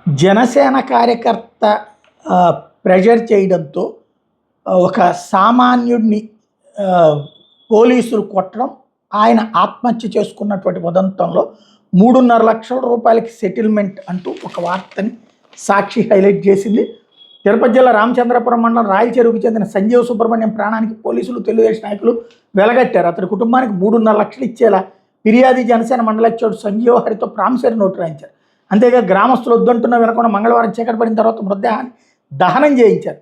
జనసేన కార్యకర్త ప్రెషర్ చేయడంతో ఒక సామాన్యుడిని పోలీసులు కొట్టడం, ఆయన ఆత్మహత్య చేసుకున్నటువంటి ఉదంతంలో 3.5 లక్షల రూపాయలకి సెటిల్మెంట్ అంటూ ఒక వార్తని సాక్షి హైలైట్ చేసింది. తిరుపతి జిల్లా రామచంద్రపురం మండలం రాయల చెరువుకు చెందిన సంజీవ్ సుబ్రహ్మణ్యం ప్రాణానికి పోలీసులు, తెలుగుదేశం నాయకులు వెలగట్టారు. అతని కుటుంబానికి 3.5 లక్షలు ఇచ్చేలా ఫిర్యాది జనసేన మండలాధ్యక్షుడు సంజీవ్ హరితో ప్రామిసరీ నోటు రాయించారు. అంతేగా గ్రామస్తులు వద్దంటున్నా వినకుండా మంగళవారం చీకటి పడిన తర్వాత మృతదేహాన్ని దహనం చేయించారు.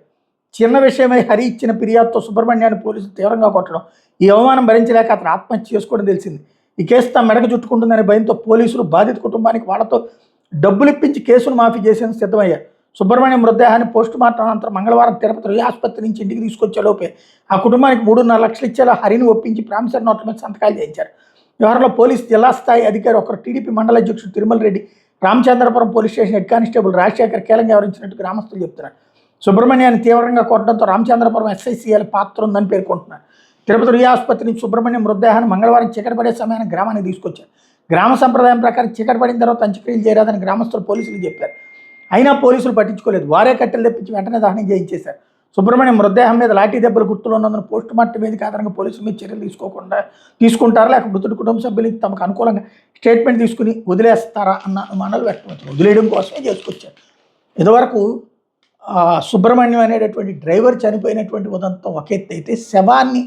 చిన్న విషయమై హరి ఇచ్చిన ఫిర్యాదుతో సుబ్రహ్మణ్యాన్ని పోలీసులు తీవ్రంగా కొట్టడం, ఈ అవమానం భరించలేక అతను ఆత్మహత్య చేసుకోవడం తెలిసింది. ఈ కేసు తమ మెడకు చుట్టుకుంటుందనే భయంతో పోలీసులు బాధిత కుటుంబానికి వాళ్ళతో డబ్బులు ఇప్పించి కేసును మాఫీ చేసేందుకు సిద్ధమయ్యారు. సుబ్రహ్మణ్యం మృతదేహాన్ని పోస్టుమార్టం అనంతరం మంగళవారం తిరుపతి ఆసుపత్రి నుంచి ఇంటికి తీసుకొచ్చేలోపే ఆ కుటుంబానికి 3.5 లక్షలు ఇచ్చేలా హరిని ఒప్పించి ప్రామిసరీ నోట్ల మీద సంతకాలు చేయించారు. వ్యవహారంలో పోలీసు జిల్లా స్థాయి అధికారి ఒకరు టీడీపీ మండల అధ్యక్షుడు Tirumala Reddy, Ramachandrapuram police station head constable Rajasekhar కీలకంగా వ్యవహరించినట్టు గ్రామస్తులు చెప్తున్నారు. సుబ్రహ్మణ్యాన్ని తీవ్రంగా కొట్టడంతో రామచంద్రపురం ఎస్ఐసీఎల్ పాత్ర ఉందని పేర్కొంటున్నారు. తిరుపతి ఆసుపత్రి నుంచి సుబ్రహ్మణ్యం మృతదేహాన్ని మంగళవారం చీకటి పడే సమయాన్ని గ్రామానికి తీసుకొచ్చారు. గ్రామ సంప్రదాయం ప్రకారం చీకటి పడిన తర్వాత అంత్యక్రియలు చేయరాదని గ్రామస్తులు పోలీసులు చెప్పారు. అయినా పోలీసులు పట్టించుకోలేదు. వారే కట్టెలు తెప్పించి వెంటనే దహనం చేయించేశారు. సుబ్రహ్మణ్యం మృతదేహం మీద లాఠీ దెబ్బలు గుర్తులు ఉన్నందున పోస్టుమార్టం వేదిక ఆధారంగా పోలీసుల మీద చర్యలు తీసుకుంటారా లేక మృతుడి కుటుంబ సభ్యులు తమకు అనుకూలంగా స్టేట్మెంట్ తీసుకుని వదిలేస్తారా అన్న అనుమానాలు వ్యక్తమవుతుంది. వదిలేయడం కోసమే చేసుకొచ్చారు. ఇదివరకు సుబ్రహ్మణ్యం అనేటటువంటి డ్రైవర్ చనిపోయినటువంటి ఉదంతం ఒక ఎత్తు అయితే, శవాన్ని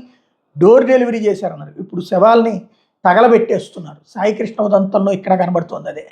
డోర్ డెలివరీ చేశారన్నారు. ఇప్పుడు శవాల్ని తగలబెట్టేస్తున్నారు. సాయికృష్ణ ఉదంతంలో ఇక్కడ కనబడుతోంది అదే.